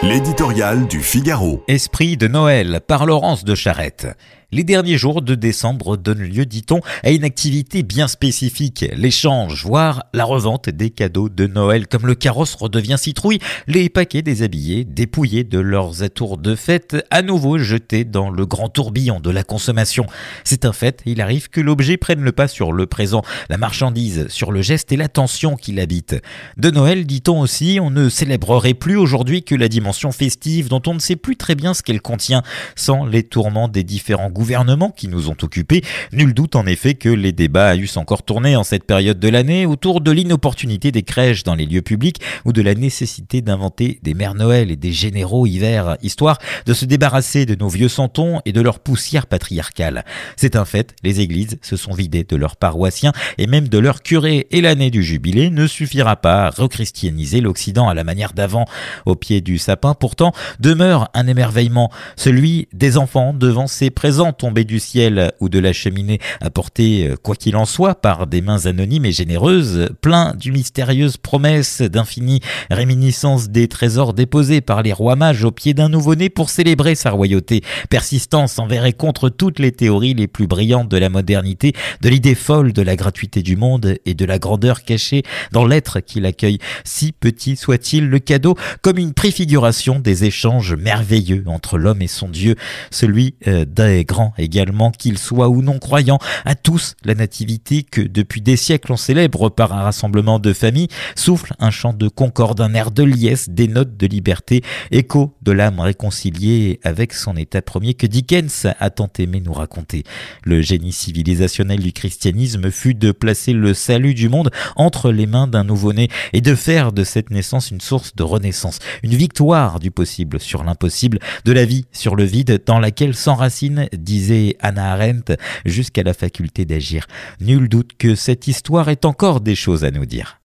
L'éditorial du Figaro. Esprit de Noël par Laurence de Charette. Les derniers jours de décembre donnent lieu, dit-on, à une activité bien spécifique, l'échange, voire la revente des cadeaux de Noël. Comme le carrosse redevient citrouille, les paquets déshabillés, dépouillés de leurs atours de fête, à nouveau jetés dans le grand tourbillon de la consommation. C'est un fait, il arrive que l'objet prenne le pas sur le présent, la marchandise sur le geste et l'attention qui l'habite. De Noël, dit-on aussi, on ne célébrerait plus aujourd'hui que la dimension festive dont on ne sait plus très bien ce qu'elle contient, sans les tourments des différents gouvernements qui nous ont occupés. Nul doute en effet que les débats eussent encore tourné en cette période de l'année autour de l'inopportunité des crèches dans les lieux publics ou de la nécessité d'inventer des mères Noël et des généraux hiver, histoire de se débarrasser de nos vieux santons et de leur poussière patriarcale. C'est un fait, les églises se sont vidées de leurs paroissiens et même de leurs curés, et l'année du jubilé ne suffira pas à rechristianiser l'Occident à la manière d'avant. Au pied du sapin, pourtant, demeure un émerveillement, celui des enfants devant ces présents tombés du ciel ou de la cheminée, apportés, quoi qu'il en soit, par des mains anonymes et généreuses, plein d'une mystérieuse promesse d'infinie réminiscence des trésors déposés par les rois mages au pied d'un nouveau-né pour célébrer sa royauté, persistance envers et contre toutes les théories les plus brillantes de la modernité, de l'idée folle de la gratuité du monde et de la grandeur cachée dans l'être qui l'accueille. Si petit soit-il, le cadeau comme une préfiguration des échanges merveilleux entre l'homme et son Dieu, celui des grands également, qu'ils soient ou non croyants. À tous, la nativité que depuis des siècles on célèbre par un rassemblement de familles souffle un chant de concorde, un air de liesse, des notes de liberté, écho de l'âme réconciliée avec son état premier que Dickens a tant aimé nous raconter. Le génie civilisationnel du christianisme fut de placer le salut du monde entre les mains d'un nouveau-né et de faire de cette naissance une source de renaissance, une victoire du possible sur l'impossible, de la vie sur le vide dans laquelle s'enracine, disait Hannah Arendt, jusqu'à la faculté d'agir. Nul doute que cette histoire est encore des choses à nous dire.